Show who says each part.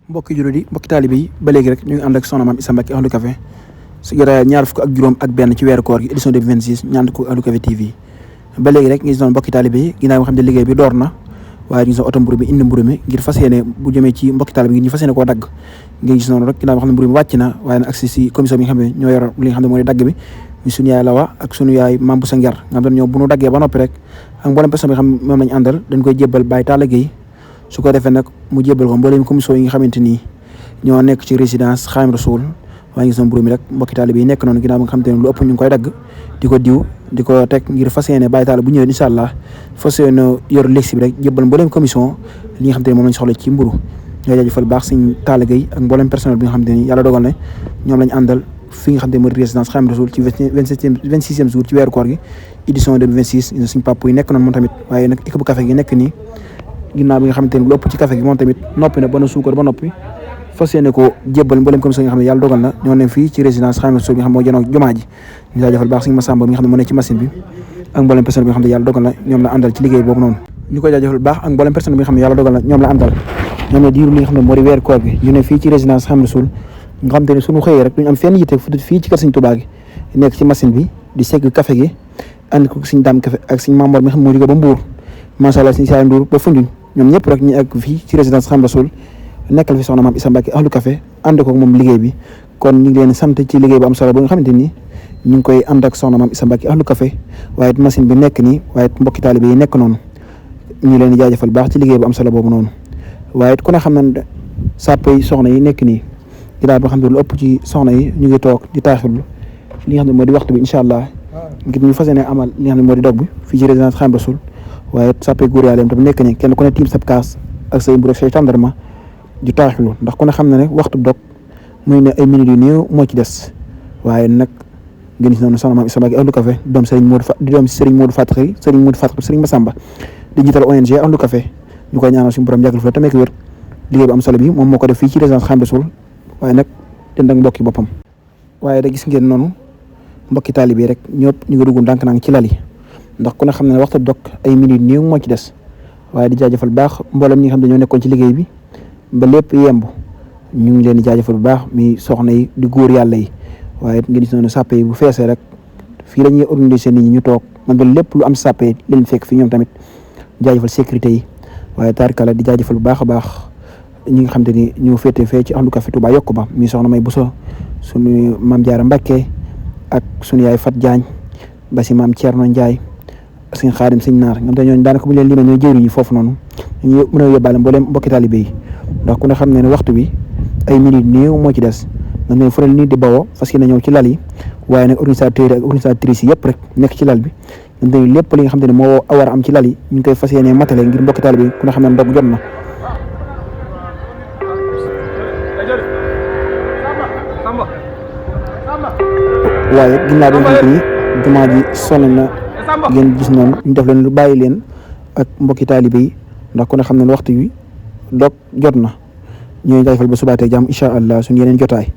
Speaker 1: mbokki jullit yi mbokki taalibe yi ba léegi rek ñu ngi ànd ak soxna Mame Issa Mbacké Ahlu Café su jotaay ñaar fukk ak juróom ak benn ci weeru koor gi édition 2026 ñaan ko Ahlu Café TV ba léegi rek ngi gis noonu mbokki taalibe yi ginnaaw nga xam ne liggéey bi door na waaye ñu gis oto mburu bi indi mburu mi ngir fas yéene bu jëmee ci mbokki taalibe yi ngir ñu fas yéene koo dagg ngeen gis noonu rek ginnaaw nga xam ne mburu mi wàcc na waaye nag agsi si commission bi nga xam ne ñoo yor li nga xam ne moo di dagg bi ñu suñu yaay Lawa ak suñu yaay Mame Boussa Nguer nga xam ne ñoom bu ñu daggee ba noppi rek ak mboolem personne bi xam moom lañu àndal dañ koy jébbal Baye Talla Gueye su ko defee nag mu jébbal ko mboolem commission yi nga xamante nii ñoo nekk ci résidence Khadim Rassoul waaye gis na mburu mi rek mbokki taalibe yi nekk noonu ginnaaw ba nga xamante ne lu ëpp ñu ngi koy dagg di ko diw di ko teg ngir fas yéene Baye Talla bu ñëwee incha allah fas yéene yor lexi bi rek jébbal mboolem commission li nga xamante ne moom lañ soxla ci mburu ñoo jaajëfal baax Sëñ Talla Gueye ak mboolem personnel bi nga xamante ni yàlla dogal na ñoom lañ àndal fi nga xam ne mooy résidence Khadim Rassoul ci 26e jour ci weeru koor gi édition 2026 suñ papa yi nekk noonu moom tamit waaye nag équipe bu café gi nekk nii ginnaaw bi nga xamante ne lu ëpp ci café gi moom tamit noppi na ba na suukar ba noppi fas yéene ko jébbal mboolem commission yi nga xam ne yàlla dogal na ñoo ne fii ci résidence Khadim Rassoul bi nga xam moo jënoo jumaa ji ñu jaajëfal baax Sëñ Massamba mi nga xam ne moo ne ci machine bi ak mboolem personne bi nga xam ne yàlla dogal na ñoom la àndal ci liggéey boobu noonu ñu koy jaajëfal baax ak mboolem personne bi nga xam ne yàlla dogal na ñoom la àndal ñoom ne diiru li nga xam ne moo di weer koor gi ñu ne fii ci résidence Khadim Rassoul nga xam te ne suñu xëyee rek duñu am fenn yitte fii ci kër Sëñ Tuubaa gi nekk ci machine bi di segg café gi ànd ko Sëñ Daam Café ak Sëñ Mamor mi nga xam ne moo jóge ba Mbuur macha allah Sëñ Saaliw Nduur ba Foundiougne ñoom ñëpp rek ñu ak fii ci résidence Khadim Rassoul nekkal fi soxna Mame Issa Mbacké Ahlu Café ànd ko moom liggéey bi kon ñu ngi leen sant ci liggéey bu am solo ba nga xamante ni ñu ngi koy ànd ak soxna Mame Issa Mbacké Ahlu Café waaye machine bi nekk nii waaye mbokki taalibe yi nekk noonu ñu leen di jaajëfal baax ci liggéey bu am solo boobu noonu waaye ku ne xam na sàpp yi soxna yi nekk nii ginnaaw boo xam ne lu ëpp ci soxna yi ñu ngi toog di taaxirlu li nga xam ne moo di waxtu bi incha allah ngir ñu fas yéene amal li nga xam ne moo di dog bi fii ci résidence Khadim Rassoul waaye sàppe góor yàlla tamit nekk ni kenn ku ne tiim sab kaas ak say mburu ak say tàndarma di taaxirlu ndax ku ne xam na ne waxtu dog muy ne ay minutes yu néew moo ci des waaye nag ngeen gis noonu soxna Mame Issa Mbacké Ahlu Café doom Serigne Modou Fatxi Serigne Massamba di jiital ONG Ahlu Café ñu koy ñaanal suñu borom yàggal fa tamit wér liggéey bu am solo bi moom moo ko def fii ci résidence Khadim Rassoul waaye nag dend ak mbokki boppam waaye da gis ngeen noonu mbokki taalibe yi rek ñëpp ñu ngi dugg ndànk-ndànk ci lal yi ndax ku ne xam ne waxtu dog ay minutes néew moo ci des waaye di jaajëfal baax mboolem ñi nga xam ne ñoo nekkoon ci liggéey bi ba lépp yemb ñu ngi leen di jaajëfal bu baax mi soxna yi di góor yàlla yi waaye ngeen gis noonu sàppe yi bu feesee rek fii la ñuy organiser nit ñi ñu toog man ba lépp lu am sàppe yi leen fekk fi ñoom tamit jaajëfal sécurité yi waaye taarikala di jaajëfal bu baax a baax ñi nga xam te ni ñoo féete fee ci Ahlu Café Touba yokku ba mi soxna May Bousso suñu Mame Diarra Mbacké ak suñu yaay Fat Diagne ba si Mame Thierno Ndiaye Sëñ Xaadim Sëñ Naar ñoom te ñooñu daanaka bu ñu leen limee ñooy jëwriñ ñi foofu noonu ñu mën a yóbbaale mboolem mbokki taalibe yi ndax ku ne xam ne ne waxtu bi ay minutes néew moo ci des ndax ne fu ne nit di bawoo fas yéene ñëw ci lal yi waaye nag organisateurs yi ak organisatrices yi yëpp rek nekk ci lal bi ñoom te lépp li nga xam te ne moo war a am ci lal yi ñu ngi koy fas yéene matale ngir mbokki taalibe yi ku ne xam ne ndog jot na waaye ginnaaw bi nga xam te ni jumaa ji sonn na ngeen gis noonu ñu def leen lu bàyyi leen ak mbokki taalibe yi ndax ku ne xam ne waxtu wi dog jot na ñooy jaajëfal ba subaatee jàmm incha allah suñu yeneen jotaay